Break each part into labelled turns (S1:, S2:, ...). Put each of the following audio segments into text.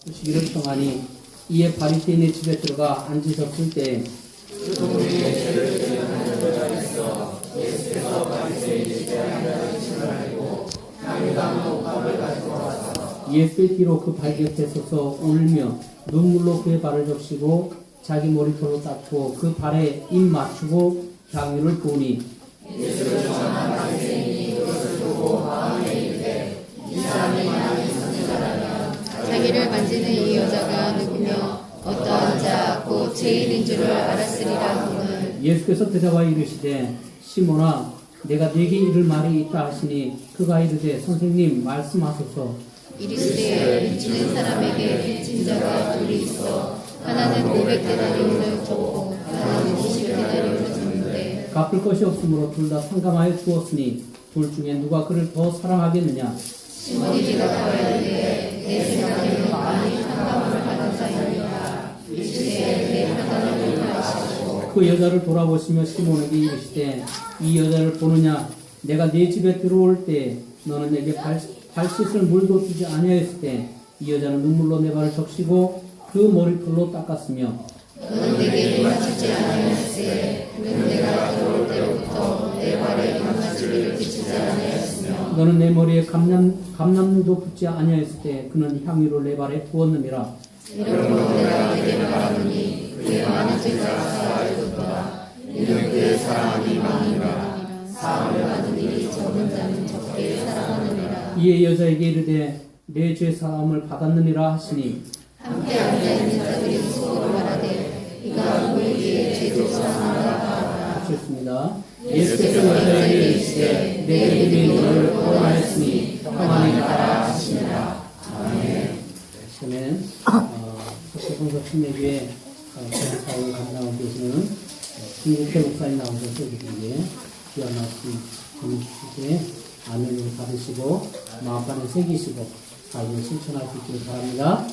S1: 수시기를 청하니 이에 바리새인의 집에 들어가 앉으셨을 때 예수의 뒤로 그 발 곁에 서서 울며 눈물로 그의 발을 적시고 자기 머리털로 닦고 그 발에 입 맞추고 향유를 부으니
S2: 예수를 전한 바리새인이 그것을 보고 마음에 이르되 이 사람이 만일 선지자라면
S3: 자기를 만지는 이 여자가 누구며 어떠한 자 곧 죄인인 줄을 알았으리라 하거늘.
S1: 예수께서 대답하여 이르시되 시몬아 내가 네게 이를 말이 있다 하시니 그가 이르되 선생님 말씀하소서.
S3: 이르시되 미치는 사람에게 빚진 자가 둘이 있어 하나는 500데나리온을 줬고 하나는 50데나리온을 줬는데
S1: 갚을 것이 없으므로 둘 다 상감하여 주었으니 둘 중에 누가 그를 더 사랑하겠느냐.
S3: 시몬이 대답하여 이르되 내 생각에는 많이 상감을 받은 자이니라. 이르시되 내 판단을 용하시고
S1: 그 여자를 돌아보시며 시몬에게 이르시되 이 여자를 보느냐. 내가 네 집에 들어올 때 너는 내게 발 씻을 물도 주지 아니하였을 때 이 여자는 눈물로 내 발을 적시고 그 머리털로 닦았으며
S3: 너는 내게 입 맞추지 아니하였으되 그는 내가 들어올 때부터 내 발에 입 맞추기를 그치지 아니하였으며
S1: 너는 내 머리에 감람도 붙지 아니하였을 때 그는 향유를 내 발에 부었느니라.
S3: 이러므로 내가 내게 말하노니 그의 많은 죄가 사하였도다. 이는 그의 사랑이 많으니라. 사함을 받은 일이 적은 자는 적게 사랑하느니라.
S1: 이에 여자에게 이르되 내 죄 사함을 받았느니라 하시니
S3: 함께 앉아있는 자들이 속으로 말하되 이가 우리에게 죄를 사함하라.
S1: 하셨습니다. 예수께서 여자에게 이르시되 내 믿음이 너를 구원하였으니 평안히 가라 하시니라. 아멘. 그러면 석세봉사 침례교회 사역을 감당하고 계시는 김국태 목사님 나오셔서 우리에게 귀한 말씀 전해주실 때 아멘을 받으시고 마음판에 새기시고 삶을 실천할 수 있기를 바랍니다.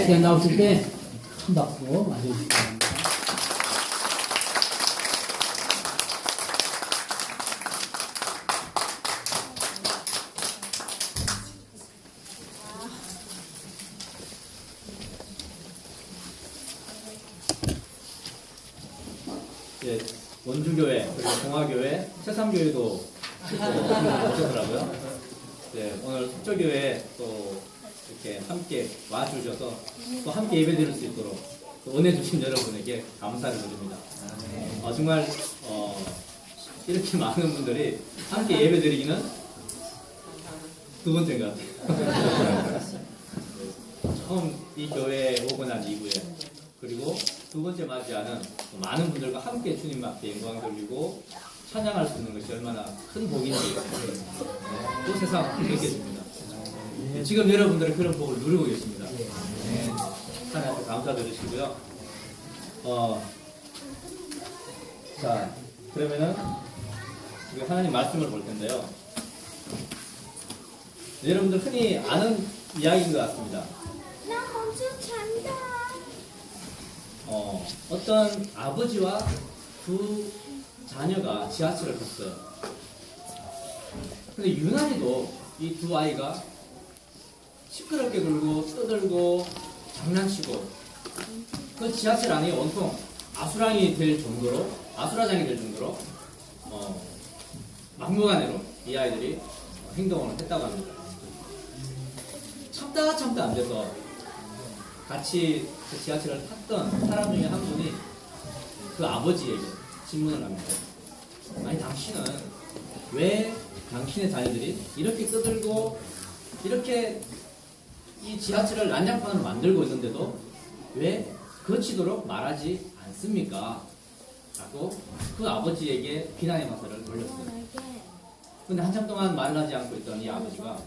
S1: 시간 나오실 때 큰 박수로 맞아주시기 바랍니다.
S4: 예, 원주교회, 그리고 동아교회, 새삼교회도 오셨더라고요. 네, 오늘 속초교회 또 이렇게 함께 와주셔서 또 함께 예배드릴 수 있도록 또 은혜주신 여러분에게 감사를 드립니다. 정말 이렇게 많은 분들이 함께 예배드리기는 두 번째인 것 같아요. 처음 이 교회에 오고 난 이후에 그리고 두 번째 맞이하는 많은 분들과 함께 주님 앞에 영광 돌리고 찬양할 수 있는 것이 얼마나 큰 복인지 또 세상 느껴집니다. 지금 여러분들은 그런 복을 누리고 계십니다. 하나님께 감사드리시고요. 자, 그러면은 우리 하나님 말씀을 볼 텐데요. 여러분들 흔히 아는 이야기인 것 같습니다.
S2: 나 엄청 잔다.
S4: 어떤 아버지와 두 자녀가 지하철을 탔어요. 근데 유난히도 이 두 아이가 시끄럽게 굴고 떠들고 장난치고 그 지하철 안이 온통 아수라장이 될 정도로 막무가내로 이 아이들이 행동을 했다고 합니다. 참다 안 돼서 같이 그 지하철을 탔던 사람 중에 한 분이 그 아버지에게 질문을 합니다. 아니 당신은 왜 당신의 자녀들이 이렇게 떠들고 이렇게 이 지하철을 난장판으로 만들고 있는데도 왜 거치도록 말하지 않습니까? 라고 그 아버지에게 비난의 마사를 돌렸어요. 근데 한참 동안 말을 하지 않고 있던 이 아버지가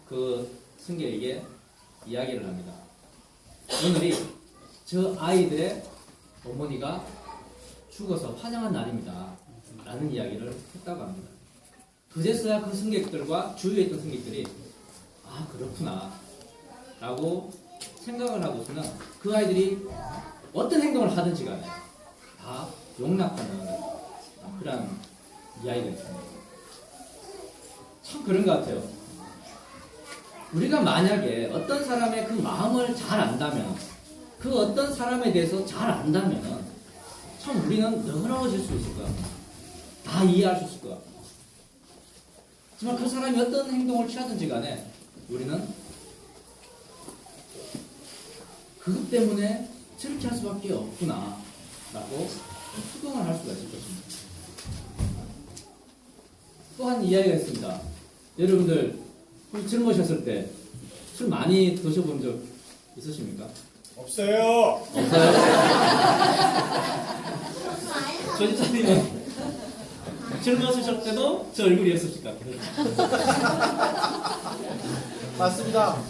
S4: 그 승객에게 이야기를 합니다. 오늘이 저 아이들의 어머니가 죽어서 화장한 날입니다. 라는 이야기를 했다고 합니다. 그제서야 그 승객들과 주위에 있던 승객들이 아 그렇구나 라고 생각을 하고서는 그 아이들이 어떤 행동을 하든지 간에 다 용납하는 그런 이야기가 있습니다. 참 그런 것 같아요. 우리가 만약에 어떤 사람의 그 마음을 잘 안다면, 그 어떤 사람에 대해서 잘 안다면 참 우리는 너그러워질 수 있을 거야. 다 이해할 수 있을 거야. 하지만 그 사람이 어떤 행동을 취하든지 간에 우리는 그것 때문에 저렇게 할 수밖에 없구나 라고 수긍을 할 수가 있을 것입니다. 또 한 이야기가 있습니다. 여러분들 젊으셨을 때 술 많이 드셔본 적 있으십니까?
S3: 없어요.
S4: 없어요? 조지사님은 젊었을 때도 저 얼굴이었을 것 같아요.
S3: 맞습니다.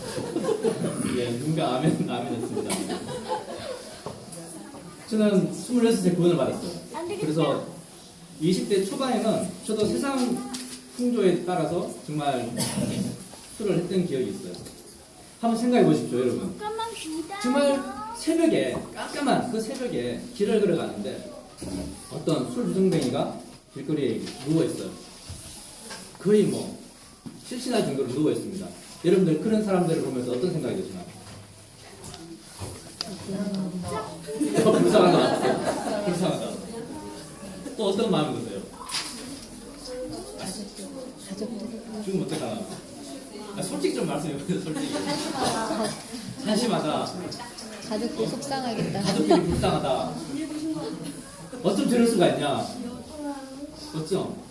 S4: 예, 누군가 아멘했습니다. 저는 26세 구원을 받았어요. 그래서 20대 초반에는 저도 세상 풍조에 따라서 정말 술을 했던 기억이 있어요. 한번 생각해 보십시오, 여러분. 정말 새벽에, 깜깜한 그 새벽에 길을 걸어가는데 어떤 술 주정뱅이가 길거리에 누워있어요. 거의 뭐 실신할 정도로 누워있습니다. 여러분들 그런 사람들을 보면서 어떤 생각이 드시나요? 불쌍하다. 불쌍하다. 또 어떤 마음이 드세요? 지금 어떡하나? 솔직히 좀 말씀해보세요, 솔직히. 한심하다.
S2: 가족들 속상하겠다.
S4: 가족들이 불쌍하다. 어쩜 저럴 수가 있냐? 어쩜?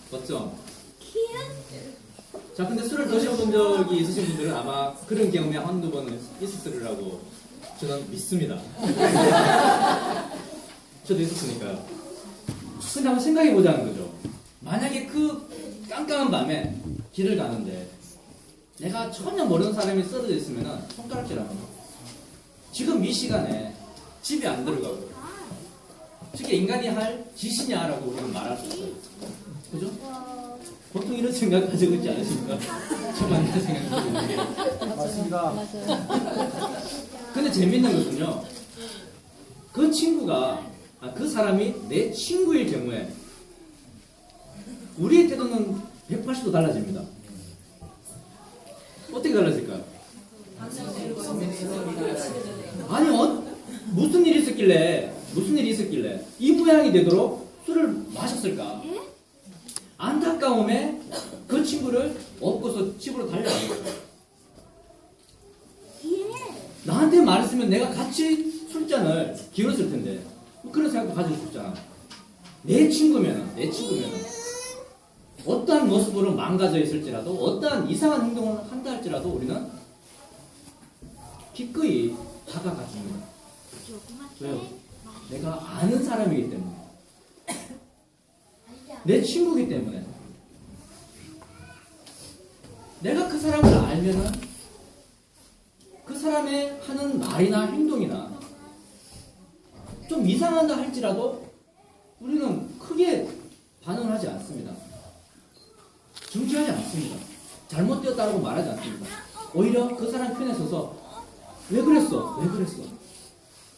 S4: 자, 근데 술을 드셔본 적이 있으신 분들은 아마 그런 경험이 한두 번은 있었으리라고 저는 믿습니다. 저도 있었으니까요. 근데 한번 생각해 보자는 거죠. 만약에 그 깜깜한 밤에 길을 가는데 내가 전혀 모르는 사람이 쓰러져 있으면 손가락질하는 거. 지금 이 시간에 집에 안 들어가고 저게 인간이 할 짓이냐라고 우리는 말할 수 있어요. 그죠? 보통 이런 생각 가지고 있지 않으십니까? 저만 이런 생각 가지고 있는 게.
S3: 맞습니다.
S2: 맞아요.
S4: 근데 재밌는 것은요. 그 친구가, 그 사람이 내 친구일 경우에 우리의 태도는 180도 달라집니다. 어떻게 달라질까요? 아니, 무슨 일이 있었길래 이 모양이 되도록 술을 마셨을까? 안타까움에 그 친구를 업고서 집으로 달려가는 거예요. 나한테 말했으면 내가 같이 술잔을 기울였을 텐데 그런 생각도 가지고 싶잖아. 내 친구면 어떠한 모습으로 망가져 있을지라도 어떠한 이상한 행동을 한다 할지라도 우리는 기꺼이 다가가 줍니다. 왜요? 내가 아는 사람이기 때문에, 내 친구이기 때문에. 내가 그 사람을 알면은 그 사람의 하는 말이나 행동이나 좀 이상하다 할지라도 우리는 크게 반응을 하지 않습니다. 중지하지 않습니다. 잘못되었다고 말하지 않습니다. 오히려 그 사람 편에 서서 왜 그랬어?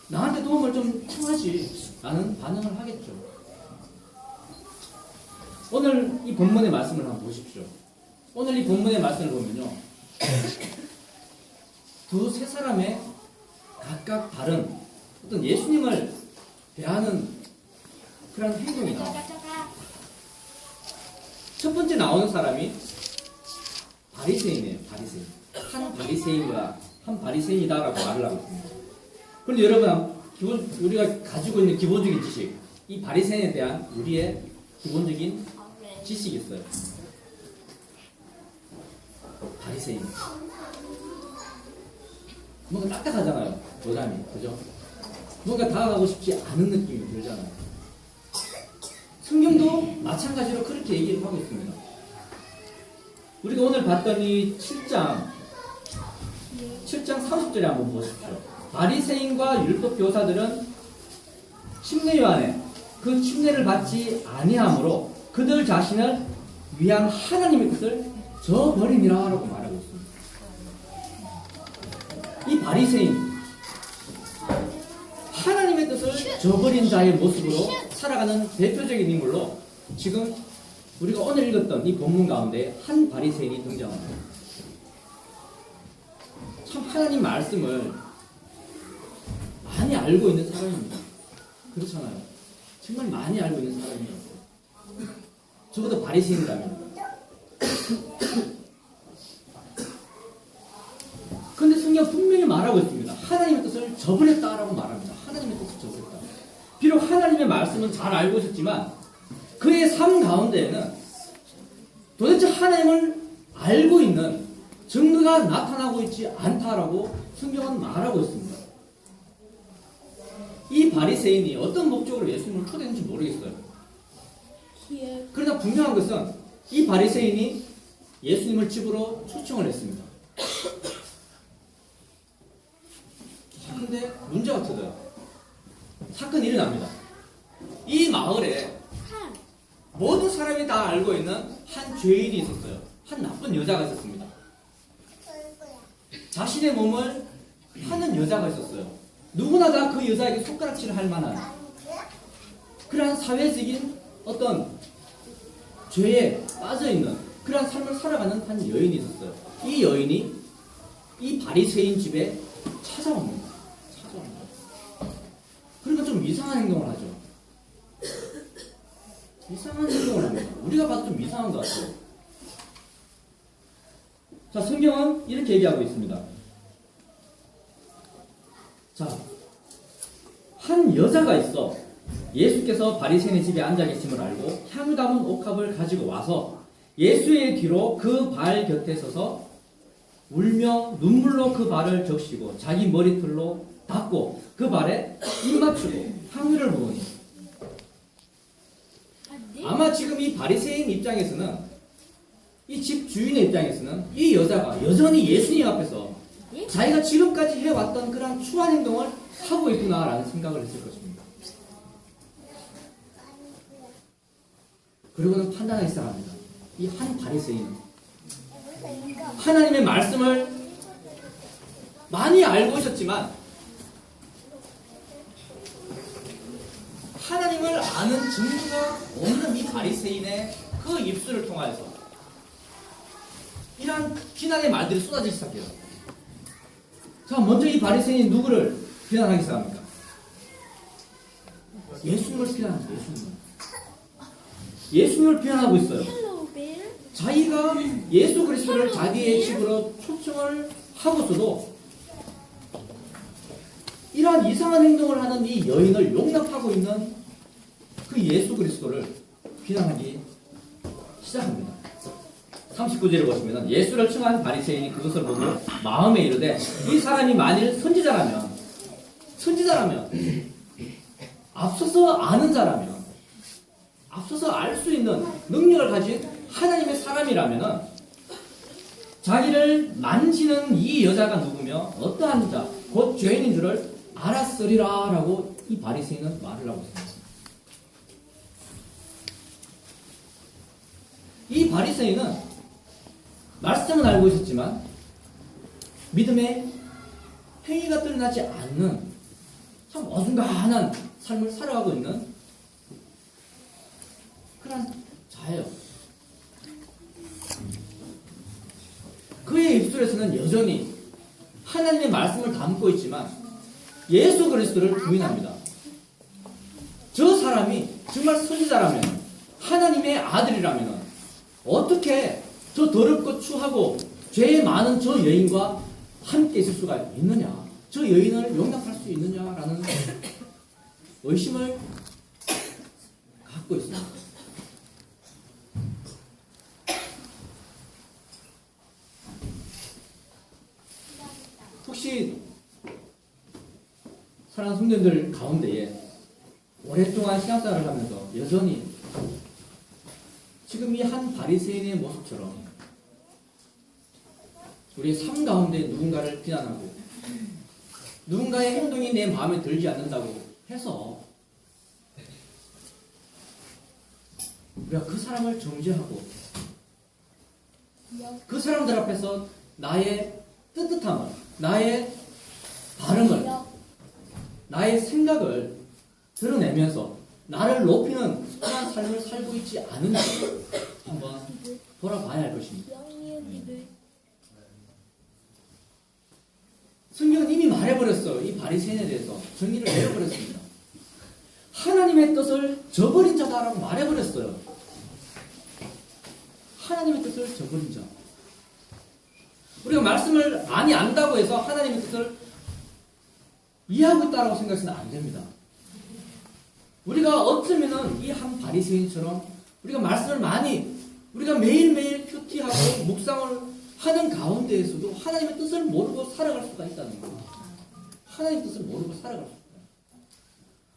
S4: 나한테 도움을 좀 청하지 라는 반응을 하겠죠. 오늘 이 본문의 말씀을 한번 보십시오. 오늘 이 본문의 말씀을 보면요, 두세 사람의 각각 다른 어떤 예수님을 대하는 그런 행동이 나와요. 첫 번째 나오는 사람이 바리새인이에요. 한 바리새인이다라고 말을 하고 있습니다. 그런데 여러분, 우리가 가지고 있는 기본적인 지식, 이 바리새인에 대한 우리의 기본적인 지식이 있어요. 바리새인. 뭔가 딱딱하잖아요. 여담이. 그죠? 뭔가 다가가고 싶지 않은 느낌이 들잖아요. 성경도 마찬가지로 그렇게 얘기를 하고 있습니다. 우리가 오늘 봤던 이 7장 30절에 한번 보십시오. 바리새인과 율법 교사들은 침례 요한의 그 침례를 받지 아니함으로 그들 자신을 위한 하나님의 뜻을 저버림이라고 말하고 있습니다. 이 바리새인, 하나님의 뜻을 저버린 자의 모습으로 살아가는 대표적인 인물로 지금 우리가 오늘 읽었던 이 본문 가운데 한 바리새인이 등장합니다. 참 하나님 말씀을 많이 알고 있는 사람입니다. 그렇잖아요. 정말 많이 알고 있는 사람이에요. 적어도 바리새인이라면. 근데 성경 분명히 말하고 있습니다. 하나님의 뜻을 저버렸다라고 말합니다. 하나님의 뜻을 저버렸다. 비록 하나님의 말씀은 잘 알고 있었지만 그의 삶 가운데에는 도대체 하나님을 알고 있는 증거가 나타나고 있지 않다라고 성경은 말하고 있습니다. 이 바리새인이 어떤 목적으로 예수님을 초대했는지 모르겠어요. 그러나 분명한 것은 이 바리새인이 예수님을 집으로 초청을 했습니다. 그런데 문제가 터져요. 사건이 일어납니다. 이 마을에 모든 사람이 다 알고 있는 한 죄인이 있었어요. 한 나쁜 여자가 있었습니다. 자신의 몸을 파는 여자가 있었어요. 누구나 다 그 여자에게 손가락질을 할 만한 그러한 사회적인 어떤 죄에 빠져있는 그러한 삶을 살아가는 한 여인이 있었어요. 이 여인이 이 바리새인 집에 찾아옵니다. 그러니까 좀 이상한 행동을 하죠. 이상한 행동을 합니다. 우리가 봐도 좀 이상한 것 같아요. 자, 성경은 이렇게 얘기하고 있습니다. 자, 한 여자가 있어 예수께서 바리새인의 집에 앉아 계심을 알고 향 담은 옥합을 가지고 와서 예수의 뒤로 그 발 곁에 서서 울며 눈물로 그 발을 적시고 자기 머리털로 닦고 그 발에 입 맞추고 향유를 부으니. 아마 지금 이 바리새인 입장에서는 이 집 주인의 입장에서는 이 여자가 여전히 예수님 앞에서 자기가 지금까지 해왔던 그런 추한 행동을 하고 있구나라는 생각을 했을 것입니다. 그리고는 판단하기 시작합니다. 이 한 바리새인은 하나님의 말씀을 많이 알고 있었지만 하나님을 아는 증거가 없는 이 바리새인의 그 입술을 통하여서 이러한 비난의 말들이 쏟아지기 시작해요. 자, 먼저 이 바리새인이 누구를 비난하기 시작합니까? 예수님을 비난합니다. 예수님을 비난하고 있어요. 자기가 예수 그리스도를 자기의 집으로 초청을 하고서도 이러한 이상한 행동을 하는 이 여인을 용납하고 있는 그 예수 그리스도를 비난하기 시작합니다. 39절을 보시면 예수를 청한 바리새인이 그것을 보고 마음에 이르되 이 사람이 만일 선지자라면 앞서서 아는 자라면 앞서서 알 수 있는 능력을 가진 하나님의 사람이라면 자기를 만지는 이 여자가 누구며 어떠한 자 곧 죄인인 줄을 알았으리라 라고 이 바리새인은 말을 하고 있습니다. 이 바리새인은 말씀은 알고 있었지만 믿음의 행위가 드러나지 않는 참 어중간한 삶을 살아가고 있는 그런 자예요. 그의 입술에서는 여전히 하나님의 말씀을 담고 있지만 예수 그리스도를 부인합니다. 저 사람이 정말 선지자라면 하나님의 아들이라면 어떻게 저 더럽고 추하고 죄 많은 저 여인과 함께 있을 수가 있느냐, 저 여인을 용납할 수 있느냐라는 의심을 갖고 있습니다. 혹시 사랑하는 성도님들 가운데에 오랫동안 신앙생활을 하면서 여전히 지금 이 한 바리새인의 모습처럼 우리의 삶 가운데 누군가를 비난하고 누군가의 행동이 내 마음에 들지 않는다고 해서 우리가 그 사람을 정죄하고 그 사람들 앞에서 나의 뜨뜻함을, 나의 발음을, 나의 생각을 드러내면서 나를 높이는 그런 삶을 살고 있지 않은지 한번 돌아봐야 할 것입니다. 바리새인에 대해서 정의를 내려버렸습니다. 하나님의 뜻을 저버린 자다라고 말해버렸어요. 하나님의 뜻을 저버린 자. 우리가 말씀을 많이 안다고 해서 하나님의 뜻을 이해하고 있다고 생각해서는 안 됩니다. 우리가 어쩌면은 이 한 바리새인처럼 우리가 말씀을 많이 우리가 매일매일 큐티하고 묵상을 하는 가운데에서도 하나님의 뜻을 모르고 살아갈 수가 있다는 거예요. 하나님의 뜻을 모르고 살아갈 수가 있다.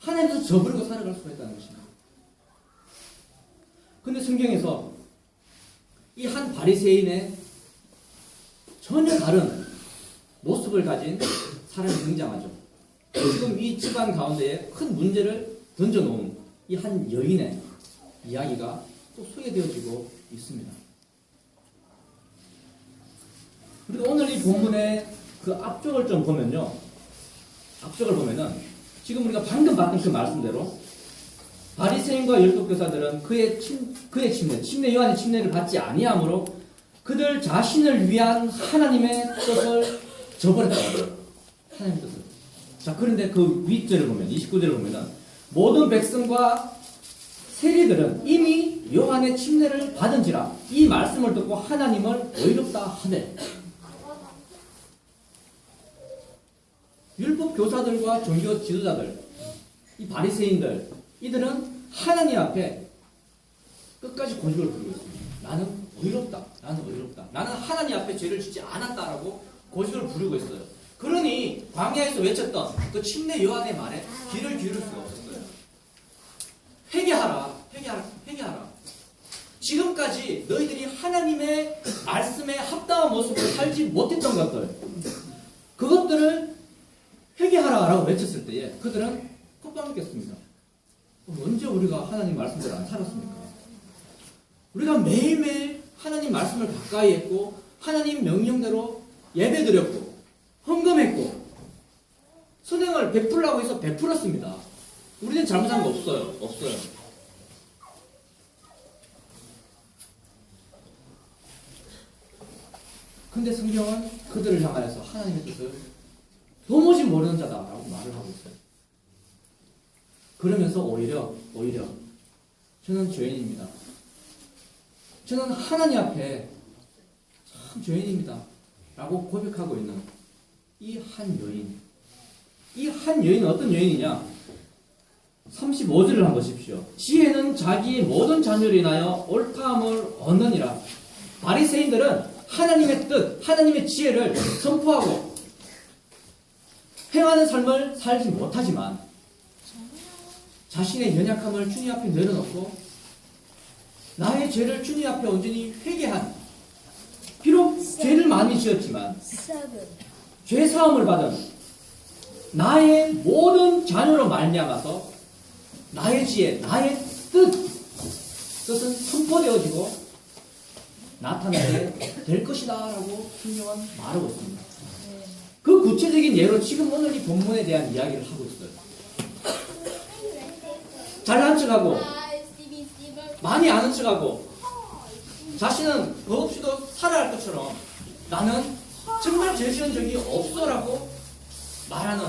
S4: 하나님의 뜻을 저버리고 살아갈 수가 있다는 것입니다. 근데 성경에서 이 한 바리새인의 전혀 다른 모습을 가진 사람이 등장하죠. 지금 이 집안 가운데에 큰 문제를 던져놓은 이 한 여인의 이야기가 또 소개되어지고 있습니다. 그리고 오늘 이 본문의 그 앞쪽을 좀 보면요. 앞쪽을 보면은 지금 우리가 방금 봤던 그 말씀대로 바리새인과 율법 교사들은 그의 침례 요한의 침례를 받지 아니하므로 그들 자신을 위한 하나님의 뜻을 저버렸다. 하나님의 뜻을. 자, 그런데 그 윗절을 보면 29절을 보면은 모든 백성과 세리들은 이미 요한의 침례를 받은지라 이 말씀을 듣고 하나님을 의롭다 하되 율법 교사들과 종교 지도자들, 이 바리새인들, 이들은 하나님 앞에 끝까지 고집을 부리고 있습니다. 나는 의롭다. 나는 의롭다. 나는 하나님 앞에 죄를 짓지 않았다라고 고집을 부리고 있어요. 그러니 광야에서 외쳤던 그 침례 요한의 말에 귀를 기울일 수가 없었어요. 회개하라. 회개하라. 회개하라. 지금까지 너희들이 하나님의 말씀에 합당한 모습으로 살지 못했던 것들, 그것들을 회개하라라고 외쳤을 때에 그들은 콧방울 꼈습니다. 언제 우리가 하나님 말씀대로 안 살았습니까? 우리가 매일매일 하나님 말씀을 가까이 했고 하나님 명령대로 예배드렸고 헌금했고 선행을 베풀라고 해서 베풀었습니다. 우리는 잘못한 거 없어요. 없어요. 근데 성경은 그들을 향하여서 하나님의 뜻을 도무지 모르는 자다라고 말을 하고 있어요. 그러면서 오히려 저는 죄인입니다. 저는 하나님 앞에 참 죄인입니다. 라고 고백하고 있는 이 한 여인. 이 한 여인은 어떤 여인이냐? 35절을 한번 보십시오. 지혜는 자기의 모든 자녀를 인하여 옳다함을 얻느니라. 바리새인들은 하나님의 뜻, 하나님의 지혜를 선포하고 행하는 삶을 살지 못하지만 자신의 연약함을 주님 앞에 내려놓고 나의 죄를 주님 앞에 온전히 회개한, 비록 죄를 많이 지었지만 죄 사함을 받은 나의 모든 자녀로 말미암아서 나의 지혜, 나의 뜻은 선포되어지고 나타나게 될 것이다 라고 성경은 말하고 있습니다. 그 구체적인 예로 지금 오늘 이 본문에 대한 이야기를 하고 있어요. 잘난 척하고 많이 아는 척하고 자신은 법 없이도 살아야 할 것처럼 나는 정말 죄 지은 적이 없어라고 말하는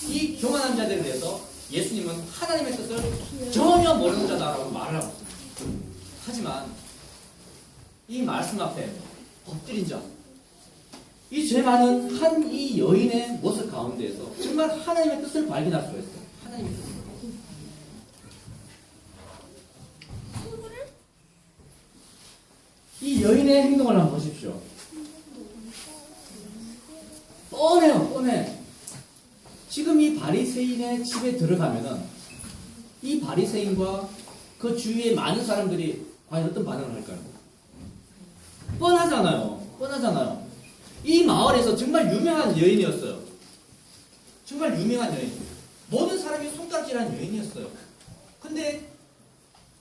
S4: 이 교만한 자들에 대해서 예수님은 하나님의 뜻을 전혀 모르는 자다라고 말을 하고 있습니다. 하지만 이 말씀 앞에 엎드린 자, 이 죄 많은 한 이 여인의 모습 가운데에서 정말 하나님의 뜻을 발견할 수가 있어요. 하나님의 뜻을. 이 여인의 행동을 한번 보십시오. 뻔해요, 뻔해. 지금 이 바리새인의 집에 들어가면은 이 바리새인과 그 주위의 많은 사람들이 과연 어떤 반응을 할까요? 뻔하잖아요. 뻔하잖아요. 이 마을에서 정말 유명한 여인이었어요. 정말 유명한 여인. 모든 사람이 손가락질하는 여인이었어요. 근데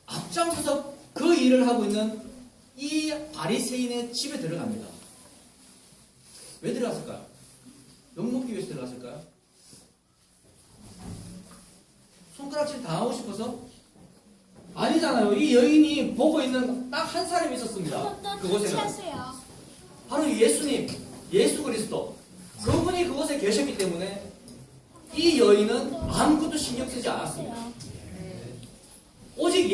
S4: 앞장서서 그 일을 하고 있는 이 바리새인의 집에 들어갑니다. 왜 들어갔을까요? 욕먹기 위해서 들어갔을까요? 손가락질 당하고 싶어서? 아니잖아요. 이 여인이 보고 있는 딱 한 사람이 있었습니다. 그곳에는. 바로 예수님, 예수 그리스도. 그분이 그곳에 계셨기 때문에 이 여인은 아무것도 신경 쓰지 않았습니다. 오직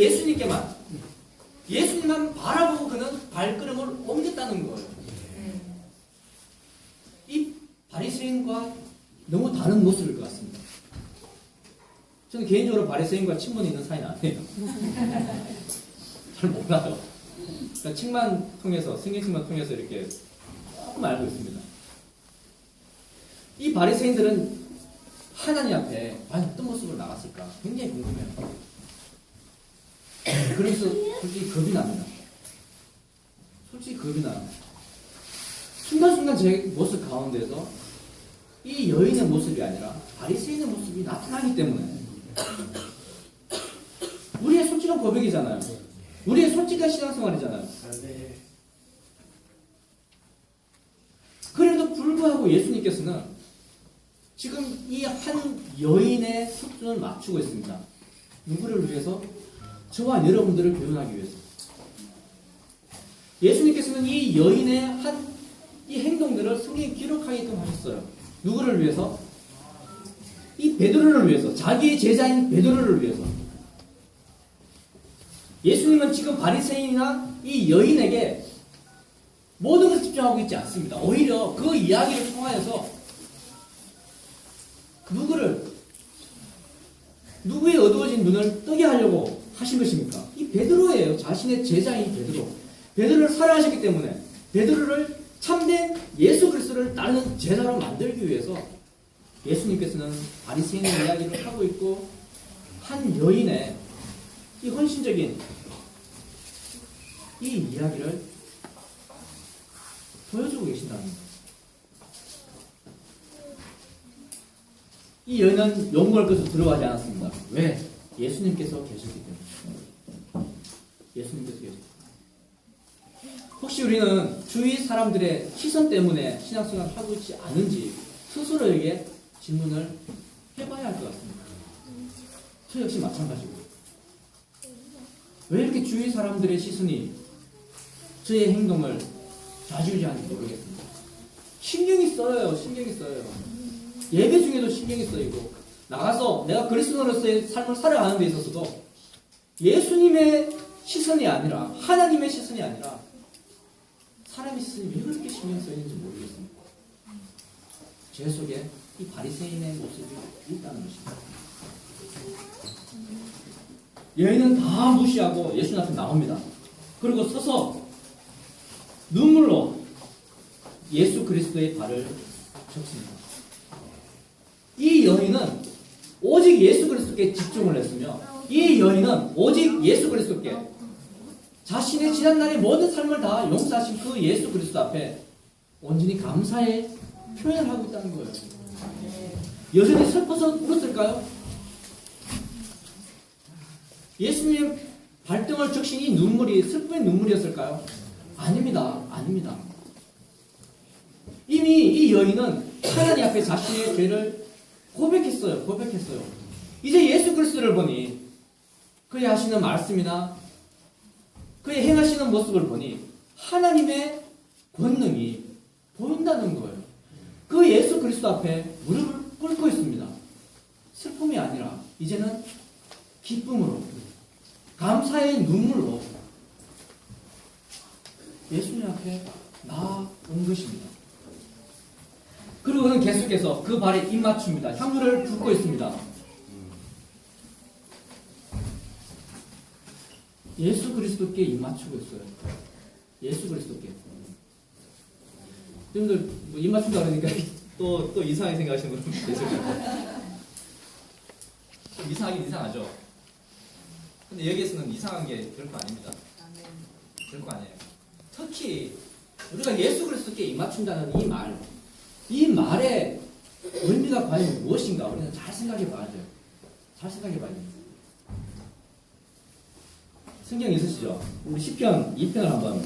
S4: 예수님만 바라보고 그는 발걸음을 옮겼다는 거예요. 이 바리새인과 너무 다른 모습일 것 같습니다. 저는 개인적으로 바리새인과 친분이 있는 사이는 아니에요. 잘 몰라요. 그러니까 책만 통해서, 성경책만 통해서 이렇게 조금 알고 있습니다. 이 바리새인들은 하나님 앞에 과연 어떤 모습으로 나갔을까 굉장히 궁금해요. 그래서 솔직히 겁이 납니다. 솔직히 겁이 나요. 순간순간 제 모습 가운데서 이 여인의 모습이 아니라 바리새인의 모습이 나타나기 때문에 우리의 솔직한 고백이잖아요. 우리의 솔직한 신앙생활이잖아요. 그래도 불구하고 예수님께서는 지금 이 한 여인의 수준을 맞추고 있습니다. 누구를 위해서? 저와 여러분들을 교훈하기 위해서. 예수님께서는 이 여인의 이 행동들을 성경에 기록하게끔 하셨어요. 누구를 위해서? 이 베드로를 위해서. 자기의 제자인 베드로를 위해서. 예수님은 지금 바리새인이나 이 여인에게 모든 것을 집중하고 있지 않습니다. 오히려 그 이야기를 통하여서 누구의 어두워진 눈을 뜨게 하려고 하신 것입니까? 이 베드로예요. 자신의 제자인 베드로. 베드로를 사랑하셨기 때문에 베드로를 참된 예수 그리스도를 따르는 제자로 만들기 위해서 예수님께서는 바리새인의 이야기를 하고 있고 한 여인의 이 헌신적인 이 이야기를 보여주고 계신다는 거예요. 이 여인은 용모할 것으로 들어가지 않았습니다. 왜? 예수님께서 계셨기 때문에. 예수님께서 계셨기 때문에. 혹시 우리는 주위 사람들의 시선 때문에 신앙생활을 하고 있지 않은지 스스로에게 질문을 해봐야 할 것 같습니다. 저 역시 마찬가지고. 왜 이렇게 주위 사람들의 시선이 저의 행동을 좌지우지하는지 모르겠습니다. 신경이 써요. 예배 중에도 신경이 쓰이고 나가서 내가 그리스도로서의 삶을 살아가는 데 있어서도 예수님의 시선이 아니라 하나님의 시선이 아니라 사람의 시선이 왜 그렇게 신경 쓰이는지 모르겠습니다. 제 속에 이 바리새인의 모습이 있다는 것입니다. 여인은 다 무시하고 예수님 앞에 나옵니다. 그리고 서서 눈물로 예수 그리스도의 발을 적습니다. 이 여인은 오직 예수 그리스도께 집중을 했으며 이 여인은 오직 예수 그리스도께 자신의 지난날의 모든 삶을 다 용서하신 그 예수 그리스도 앞에 온전히 감사의 표현을 하고 있다는 거예요. 여전히 슬퍼서 울었을까요? 예수님 발등을 적신 이 눈물이 슬픔의 눈물이었을까요? 아닙니다. 이미 이 여인은 하나님 앞에 자신의 죄를 고백했어요. 이제 예수 그리스도를 보니 그의 하시는 말씀이나 그의 행하시는 모습을 보니 하나님의 권능이 보인다는 거예요. 그 예수 그리스도 앞에 무릎을 꿇고 있습니다. 슬픔이 아니라 이제는 기쁨으로 감사의 눈물로 예수님 앞에 나온 것입니다. 그리고 그는 계속해서 그 발에 입맞춥니다. 향유를 붓고 있습니다. 예수 그리스도께 입맞추고 있어요. 예수 그리스도께. 여러분들 뭐 입맞춘다 그러니까 또 이상하게 생각하시는 분들 계실 거예요. 이상하긴 이상하죠. 근데 여기에서는 이상한 게 결코 아닙니다. 결코 아니에요. 특히 우리가 예수 그리스도께 입맞춘다는 이 말의 의미가 과연 무엇인가 우리는 잘 생각해 봐야 돼요. 성경 있으시죠? 우리 시편 2편을 한번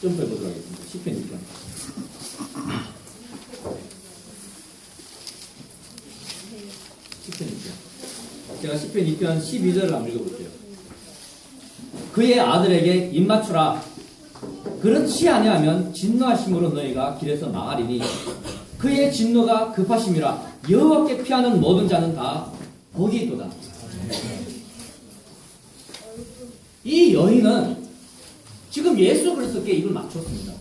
S4: 점프해 보도록 하겠습니다. 시편 2편. 제가 시편 2편 12절을 한번 읽어볼게요. 그의 아들에게 입맞추라. 그렇지 아니하면 진노하심으로 너희가 길에서 망하리니 그의 진노가 급하심이라. 여호와께 피하는 모든 자는 다 복이 있도다. 이 여인은 지금 예수 그리스도께 입을 맞췄습니다.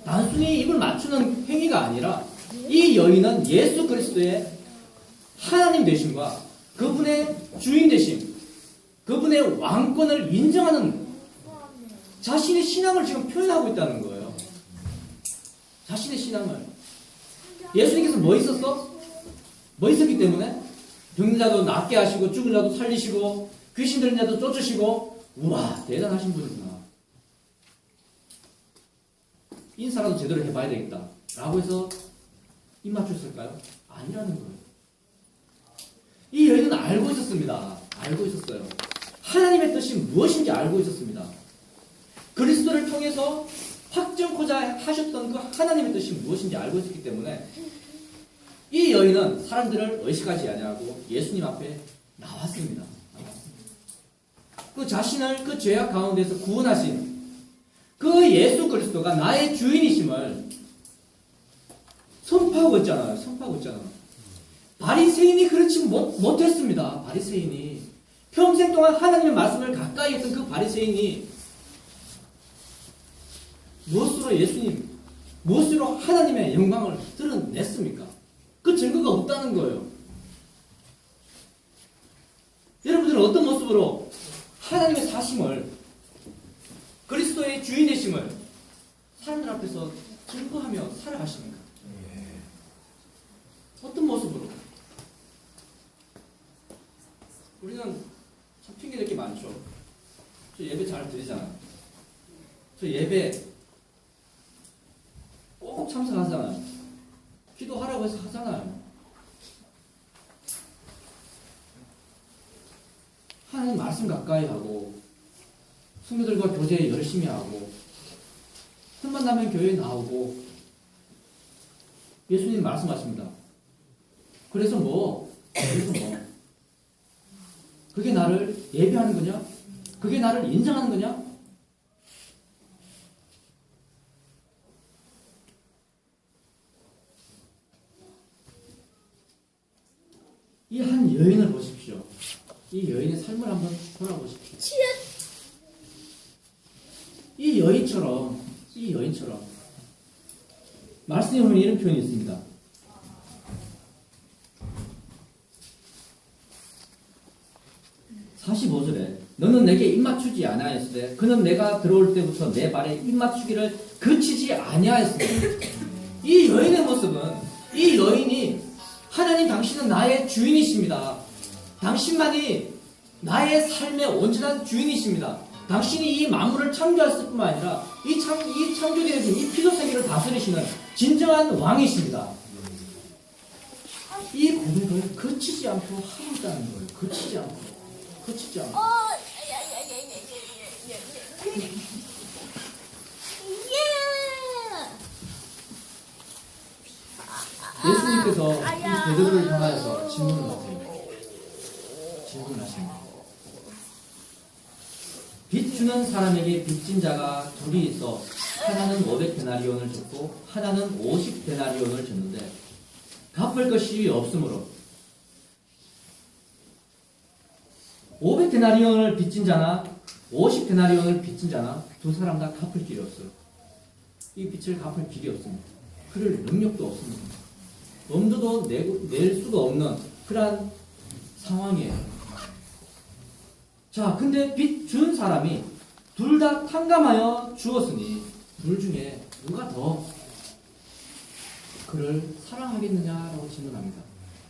S4: 단순히 입을 맞추는 행위가 아니라 이 여인은 예수 그리스도의 하나님 되심과 그분의 주인 되심, 그분의 왕권을 인정하는 자신의 신앙을 지금 표현하고 있다는 거예요. 자신의 신앙을. 예수님께서 뭐 있었어? 뭐 있었기 때문에? 병든 자도 낫게 하시고 죽은 자도 살리시고 귀신 들린 자도 쫓으시고 우와 대단하신 분이구나. 인사라도 제대로 해봐야 되겠다 라고 해서 입 맞췄을까요? 아니라는 거예요. 이 여인은 알고 있었습니다. 알고 있었어요. 하나님의 뜻이 무엇인지 알고 있었습니다. 그리스도를 통해서 확정코자 하셨던 그 하나님의 뜻이 무엇인지 알고 있었기 때문에 이 여인은 사람들을 의식하지 아니하고 예수님 앞에 나왔습니다. 그 자신을 그 죄악 가운데서 구원하신 그 예수 그리스도가 나의 주인이심을 선포하고 있잖아요. 선포하고 있잖아요. 바리새인이 그렇지 못했습니다. 바리새인이 평생 동안 하나님의 말씀을 가까이 했던 그 바리새인이 무엇으로 예수님, 무엇으로 하나님의 영광을 드러냈습니까? 그 증거가 없다는 거예요. 여러분들은 어떤 모습으로 하나님의 사심을, 그리스도의 주인 되심을 사람들 앞에서 증거하며 살아가십니까? 어떤 모습으로? 우리는 참 핑계될 게 많죠. 저 예배 잘 드리잖아요. 저 예배 꼭 참석하잖아요. 기도하라고 해서 하잖아요. 하나님 말씀 가까이 하고 성도들과 교제 열심히 하고 틈만 나면 교회에 나오고 예수님 말씀하십니다. 그래서 뭐 그게 나를 예배하는 거냐? 그게 나를 인정하는 거냐? 이 한 여인을 보십시오. 이 여인의 삶을 한번 돌아보십시오. 이 여인처럼 말씀에 보면 이런 표현이 있습니다. 45절에 너는 내게 입맞추지 아니하였으되 그는 내가 들어올 때부터 내 발에 입맞추기를 그치지 아니하였으되 이 여인의 모습은 이 여인이 하나님 당신은 나의 주인이십니다. 당신만이 나의 삶의 온전한 주인이십니다. 당신이 이 만물을 창조했을 뿐만 아니라 이 창조되어진 이 피조세계를 다스리시는 진정한 왕이십니다. 이 고백을 거치지 않고 하고 있다는 거예요. 거치지 않고. 예수님께서 이 베드로를 향하여서 질문을 하세요. 질문하십니다. 빚 주는 사람에게 빚진 자가 둘이 있어 하나는 500데나리온을 줬고 하나는 50데나리온을 줬는데 갚을 것이 없으므로 500데나리온을 빚진 자나 50데나리온을 빚진 자나 두 사람 다 갚을 길이 없어요. 이 빚을 갚을 길이 없습니다. 그럴 능력도 없습니다. 엄두도 낼 수가 없는 그러한 상황이에요. 자, 근데 빚 준 사람이 둘 다 탕감하여 주었으니 둘 중에 누가 더 그를 사랑하겠느냐라고 질문합니다.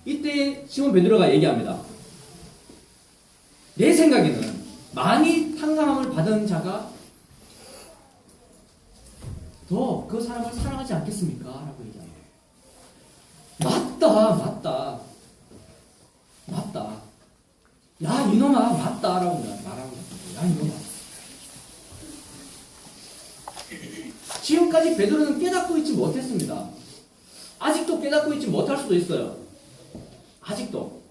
S4: 이때 시몬 베드로가 얘기합니다. 내 생각에는 많이 탕감함을 받은 자가 더 그 사람을 사랑하지 않겠습니까? 라고 얘기합니다. 맞다. 야, 이놈아, 맞다. 라고 말하고 있습니다. 야, 이놈아. 지금까지 베드로는 깨닫고 있지 못했습니다. 아직도 깨닫고 있지 못할 수도 있어요. 아직도.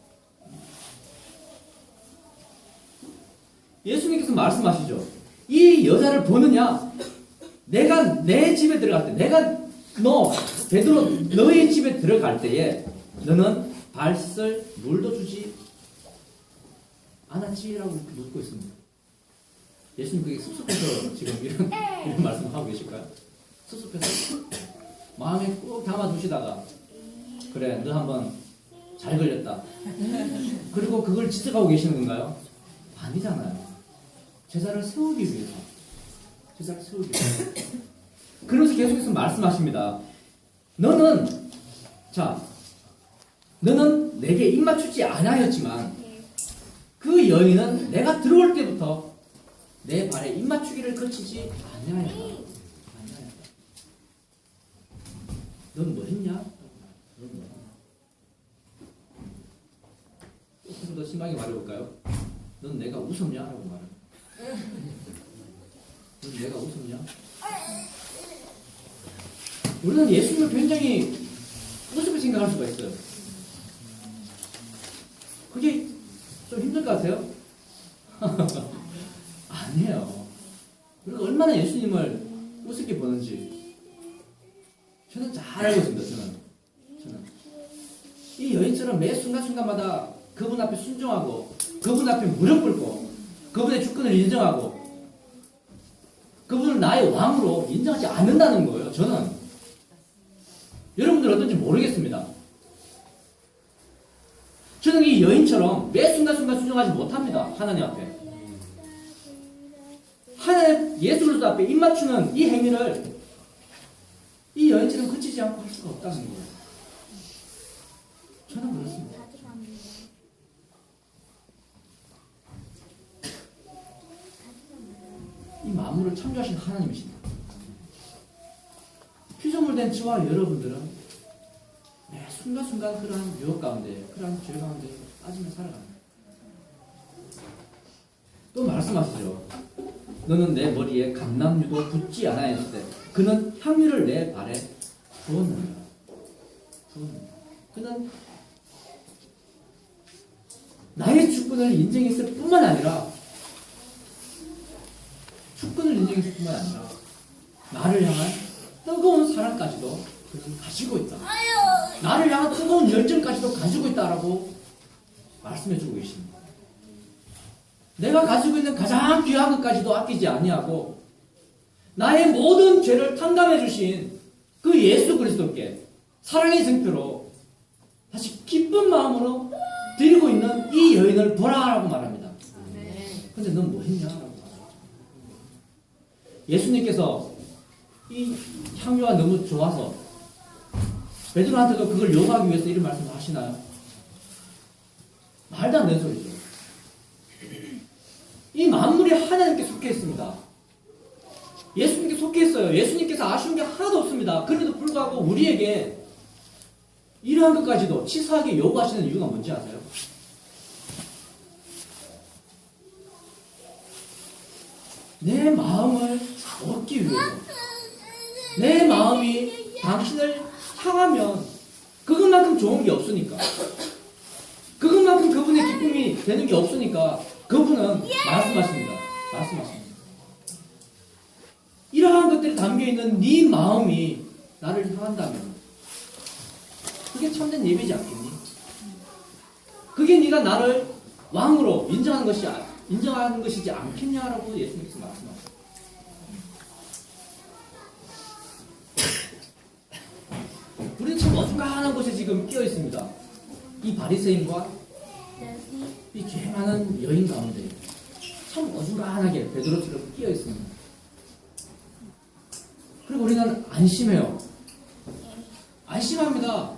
S4: 예수님께서 말씀하시죠. 이 여자를 보느냐? 내가 내 집에 들어갈 때, 베드로, 너의 집에 들어갈 때에 너는 발 씻을 물도 주지 않았지라고 묻고 있습니다. 예수님 그게 섭섭해서 지금 이런 말씀을 하고 계실까요? 섭섭해서 마음에 꼭 담아두시다가 그래 너 한번 잘 걸렸다. 그리고 그걸 지적하고 계시는 건가요? 아니잖아요. 제자를 세우기 위해서. 제자를 세우기 위해서. 그러면서 계속해서 말씀하십니다. 너는 내게 입맞추지 아니하였지만 그 여인은 내가 들어올 때부터 내 발에 입맞추기를 거치지 아니하였다. 넌 뭐 했냐? 좀 더 심하게 말해볼까요? 넌 내가 웃었냐? 라고 말해요. 넌 내가 웃었냐? 우리는 예수님을 굉장히 우습게 생각할 수가 있어요. 그게 좀 힘들 것 같아요? 아니에요. 우리가 얼마나 예수님을 우습게 보는지 저는 잘 알고 있습니다. 저는 이 여인처럼 매 순간순간마다 그분 앞에 순종하고 그분 앞에 무릎 꿇고 그분의 주권을 인정하고 그분을 나의 왕으로 인정하지 않는다는 거예요. 저는 여러분들 어떤지 모르겠습니다. 저는 이 여인처럼 매 순간순간 순종하지 못합니다. 하나님 앞에. 하나님 예수 그리스도 앞에 입맞추는 이 행위를 이 여인처럼 그치지 않고 할 수가 없다는 거예요. 저는 그렇습니다. 이 만물을 창조하신 하나님이십니다. 피조물된 저와 여러분들은 매 순간순간 그러한 유혹 가운데, 그러한 죄 가운데 빠지며 살아갑니다. 또 말씀하시죠. 너는 내 머리에 감람유도 붓지 않아했을 때 그는 향유를 내 발에 부었느니라. 그는 나의 주권을 인정했을 뿐만 아니라 나를 향한 뜨거운 사랑까지도 그는 가지고 있다. 나를 향한 뜨거운 열정까지도 가지고 있다라고 말씀해주고 계십니다. 내가 가지고 있는 가장 귀한 것까지도 아끼지 아니하고 나의 모든 죄를 탕감해 주신 그 예수 그리스도께 사랑의 증표로 다시 기쁜 마음으로 드리고 있는 이 여인을 보라라고 말합니다. 근데 넌 뭐 했냐? 라고 말합니다. 예수님께서 이 향유가 너무 좋아서 베드로한테도 그걸 요구하기 위해서 이런 말씀을 하시나요? 말도 안 되는 소리죠. 이 만물이 하나님께 속해 있습니다. 예수님께 속해 있어요. 예수님께서 아쉬운 게 하나도 없습니다. 그래도 불구하고 우리에게 이러한 것까지도 치사하게 요구하시는 이유가 뭔지 아세요? 내 마음을 얻기 위해서, 내 마음이 당신을 향하면 그것만큼 좋은 게 없으니까, 그것만큼 그분의 기쁨이 되는 게 없으니까 그분은 말씀하십니다. 이러한 것들이 담겨있는 네 마음이 나를 향한다면 그게 참된 예배지 않겠니? 그게 네가 나를 왕으로 인정하는 것이지 않겠냐라고 예수님께서 말씀하셨어요. 우리는 참 어중간한 곳에 지금 끼어 있습니다. 이 바리새인과 이 죄 많은 여인 가운데 참 어중간하게 베드로처럼 끼어 있습니다. 그리고 우리는 안심해요. 안심합니다.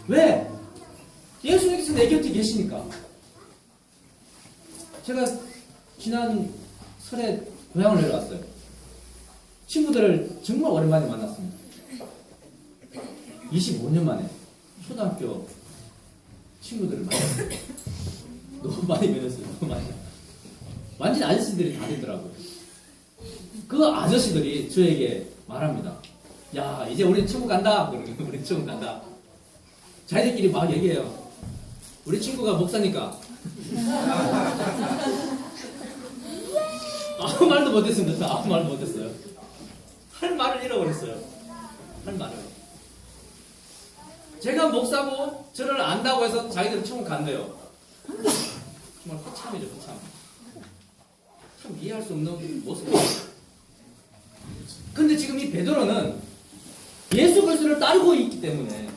S4: 왜? 예수님께서 내 곁에 계시니까. 제가 지난 설에 고향을 내려왔어요. 친구들을 정말 오랜만에 만났습니다. 25년 만에 초등학교 친구들을 만났어요. 너무 많이 변했어요. 너무 많이. 완전 아저씨들이 다 되더라고요. 그 아저씨들이 저에게 말합니다. 야, 이제 우리 천국 간다. 우리 천국 간다. 자기들끼리 막 얘기해요. 우리 친구가 목사니까. 아무 말도 못했습니다. 아무 말도 못했어요. 할 말을 잃어버렸어요. 할 말을. 제가 목사고 저를 안다고 해서 자기들은 천국 간대요. 정말 허참이죠, 허참. 참 이해할 수 없는 모습이에요. 근데 지금 이 베드로는 예수 그리스도를 따르고 있기 때문에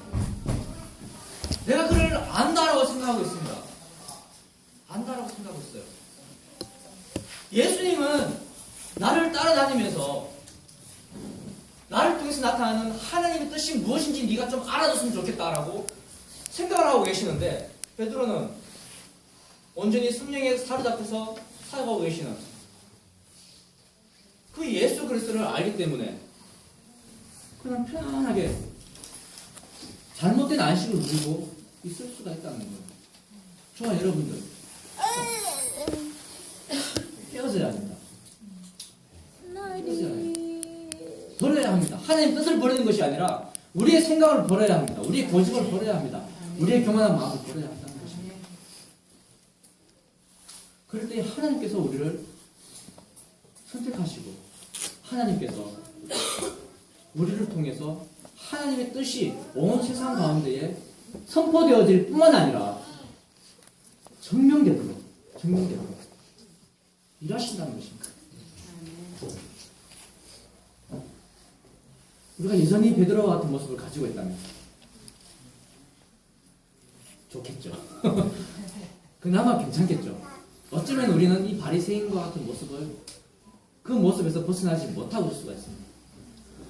S4: 내가 그를 안다라고 생각하고 있습니다. 안다라고 생각하고 있어요. 예수님은 나를 따라다니면서 나를 통해서 나타나는 하나님의 뜻이 무엇인지 네가 좀 알아줬으면 좋겠다라고 생각을 하고 계시는데 베드로는 온전히 성령에 사로잡혀서 살아가고 계시는 그 예수 그리스도를 알기 때문에 그냥 편안하게 잘못된 안식을 누리고 있을 수가 있다는 거예요. 저와 여러분들 깨어져야 합니다. 깨어져야 합니다. 버려야 합니다. 하나님 뜻을 버리는 것이 아니라 우리의 생각을 버려야 합니다. 우리의 고집을 버려야 합니다. 우리의 교만한 마음을 버려야 한다는 것입니다. 그럴 때 하나님께서 우리를 선택하시고 하나님께서 우리를 통해서 하나님의 뜻이 온 세상 가운데에 선포되어질 뿐만 아니라 증명되도록 일하신다는 것입니다. 우리가 여전히 베드로와 같은 모습을 가지고 있다면 좋겠죠. 그나마 괜찮겠죠. 어쩌면 우리는 이 바리새인과 같은 모습을 그 모습에서 벗어나지 못하고 있을 수가 있습니다.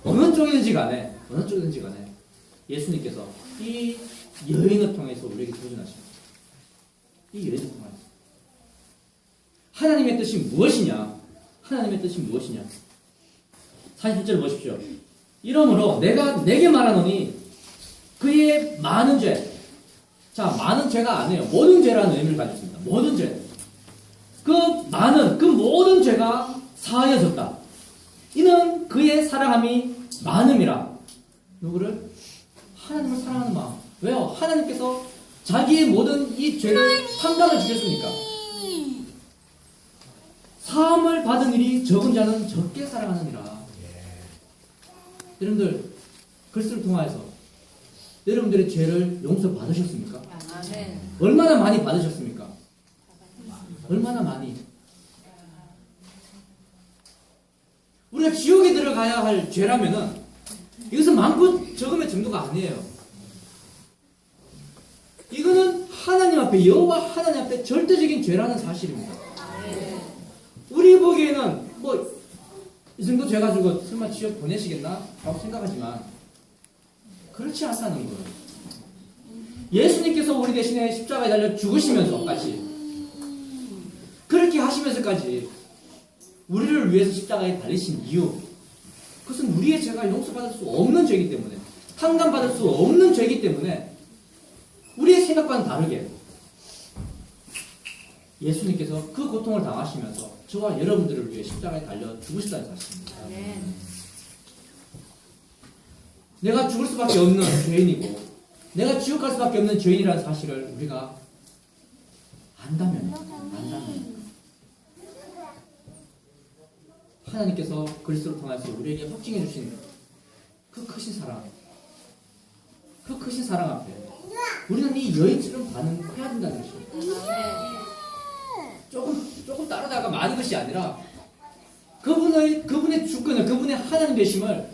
S4: 어느 쪽이든지 간에 예수님께서 이 여인을 통해서 우리에게 도전하십니다. 이 여인을 통해서 하나님의 뜻이 무엇이냐? 40절 보십시오. 이러므로 내가 내게 말하노니 그의 많은 죄. 자, 많은 죄가 아니에요. 모든 죄라는 의미를 가지고 있습니다. 모든 죄. 그 모든 죄가 사하여졌다. 이는 그의 사랑함이 많음이라. 누구를? 하나님을 사랑하는 마음. 왜요? 하나님께서 자기의 모든 이 죄를 탕감을 주셨으니까. 사함을 받은 일이 적은 자는 적게 사랑하느니라. 여러분들 그리스도를 통하여서 여러분들의 죄를 용서받으셨습니까?
S2: 아멘.
S4: 얼마나 많이 받으셨습니까? 얼마나 많이? 우리가 지옥에 들어가야 할 죄라면은 이것은 많고 적음의 정도가 아니에요. 이거는 하나님 앞에, 여호와 하나님 앞에 절대적인 죄라는 사실입니다. 우리 보기에는 이 정도 죄 가지고 설마 지옥 보내시겠나? 라고 생각하지만 그렇지 않다는 거예요. 예수님께서 우리 대신에 십자가에 달려 죽으시면서까지 그렇게 하시면서까지 우리를 위해서 십자가에 달리신 이유, 그것은 우리의 죄가 용서받을 수 없는 죄이기 때문에, 탕감받을 수 없는 죄이기 때문에 우리의 생각과는 다르게 예수님께서 그 고통을 당하시면서 저와 여러분들을 위해 십자가에 달려 죽으시다는 사실입니다. 내가 죽을 수밖에 없는 죄인이고 내가 지옥 갈 수밖에 없는 죄인이라는 사실을 우리가 안다면 하나님께서 그리스도를 통해서 우리에게 확증해 주신 그 크신 사랑 앞에 우리는 이 여인처럼 반응해야 된다는 것입니다. 조금 따르다가 많은 것이 아니라 그분의 주권을, 그분의 하나님 되심을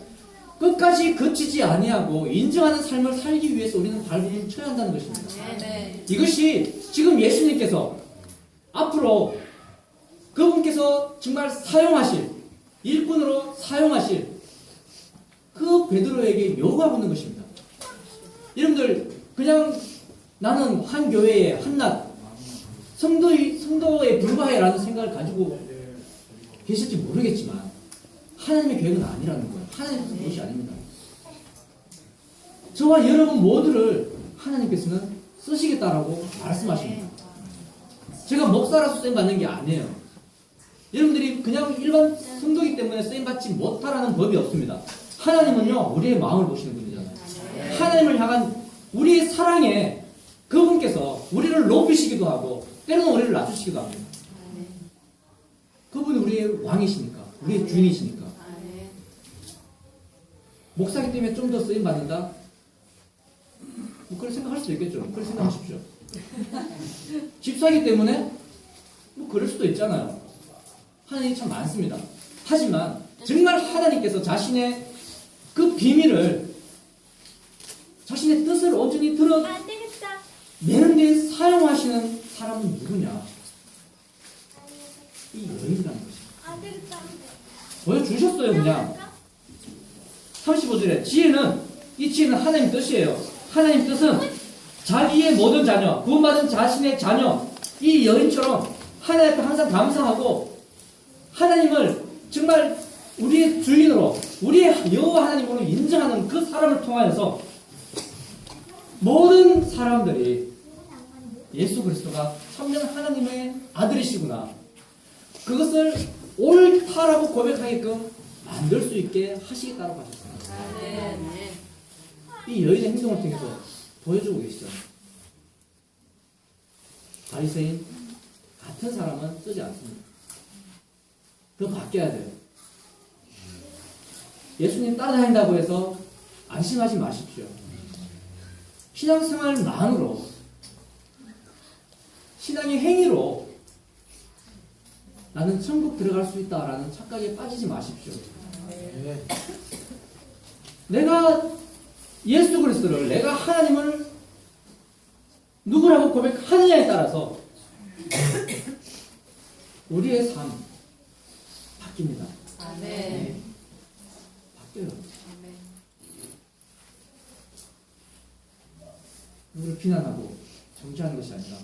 S4: 끝까지 거치지 아니하고 인정하는 삶을 살기 위해서 우리는 발버둥을 쳐야 한다는 것입니다. 이것이 지금 예수님께서 앞으로 그분께서 정말 일꾼으로 사용하실 그 베드로에게 요구하고 있는 것입니다. 여러분들 그냥 나는 한 교회의 한낱 성도에 불과해라는 생각을 가지고 계실지 모르겠지만 하나님의 계획은 아니라는 거예요. 하나님의 것이 아닙니다. 저와 여러분 모두를 하나님께서는 쓰시겠다라고 말씀하십니다. 제가 목사라서 쓰임받는 게 아니에요. 여러분들이 그냥 일반 성도이기 때문에 쓰임받지 못하라는 법이 없습니다. 하나님은요, 우리의 마음을 보시는 분이잖아요. 하나님을 향한 우리의 사랑에 그분께서 우리를 높이시기도 하고 때로는 우리를 낮추시기도 합니다. 그분이 우리의 왕이시니까, 우리의 주인이시니까. 목사기 때문에 좀 더 쓰임받는다? 뭐 그렇게 생각할 수도 있겠죠. 그렇게 생각하십시오. 집사이기 때문에 뭐 그럴 수도 있잖아요. 하나님이 참 많습니다. 하지만 정말 하나님께서 자신의 그 비밀을, 자신의 뜻을 온전히
S2: 안 되겠다.
S4: 내는 데 사용하시는 사람은 누구냐? 이 여인이라는 것입니다.
S2: 안 되겠다.
S4: 보여주셨어요. 그냥 35절에 이 지혜는 하나님 뜻이에요. 하나님 뜻은 자기의 모든 자녀, 구원받은 자신의 자녀, 이 여인처럼 하나님 앞에 항상 감사하고 하나님을 정말 우리의 주인으로, 우리의 여호와 하나님으로 인정하는 그 사람을 통하여서 모든 사람들이 예수 그리스도가 참된 하나님의 아들이시구나, 그것을 옳다라고 고백하게끔 만들 수 있게 하시겠다고 하셨습니다. 이 여인의 행동을 통해서 보여주고 계시죠. 바리새인 같은 사람은 쓰지 않습니다. 더 바뀌어야 돼요. 예수님 따라다닌다고 해서 안심하지 마십시오. 신앙생활만으로, 신앙의 행위로 나는 천국 들어갈 수 있다라는 착각에 빠지지 마십시오. 내가 예수 그리스도를, 내가 하나님을 누구라고 고백하느냐에 따라서 우리의 삶 바뀝니다.
S3: 아멘.
S4: 바뀌어요. 누구를 비난하고 정죄하는 것이 아니라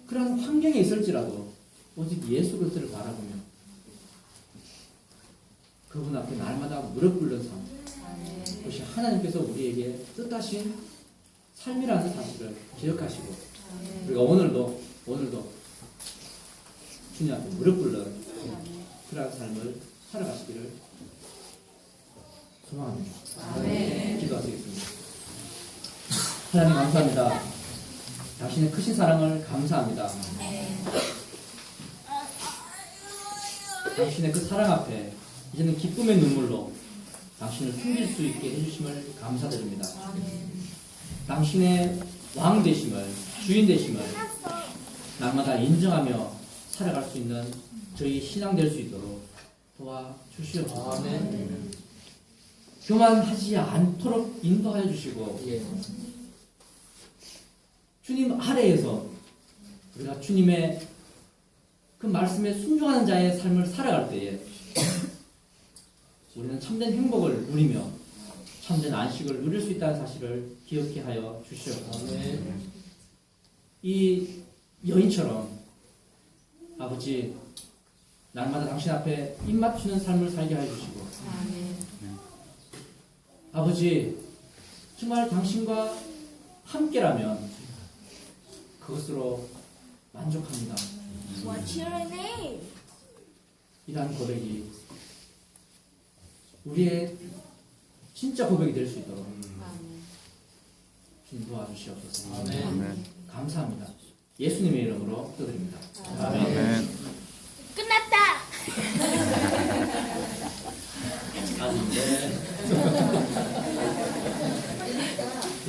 S4: 그러한 환경에 있을지라도 오직 예수 그리스도를 바라보며 그분 앞에 날마다 무릎 꿇는 삶, 그것이 하나님께서 우리에게 뜻하신 삶이라는 사실을 기억하시고, 우리가 오늘도 주님 앞에 무릎 꿇는 그러한 삶을 살아가시기를 소망합니다. 기도하시겠습니다. 하나님 감사합니다. 당신의 크신 사랑을 감사합니다. 당신의 그 사랑 앞에 이제는 기쁨의 눈물로 당신을 숨길 수 있게 해주심을 감사드립니다. 당신의 왕 되심을, 주인 되심을 날마다 인정하며 살아갈 수 있는 저희 신앙 될 수 있도록 도와주시옵소서. 교만하지 않도록 인도하여 주시고, 주님 아래에서 우리가 주님의 그 말씀에 순종하는 자의 삶을 살아갈 때에 우리는 참된 행복을 누리며 참된 안식을 누릴 수 있다는 사실을 기억케 하여 주시옵소서. 이 여인처럼 아버지 날마다 당신 앞에 입맞추는 삶을 살게 하여 주시고, 아버지 정말 당신과 함께라면 그것으로 만족합니다.
S2: What's your name?
S4: 이러한 고백이 우리의 진짜 고백이 될 수 있도록 주님 도와주시옵소서. 감사합니다. 예수님의 이름으로 기도드립니다. 아멘.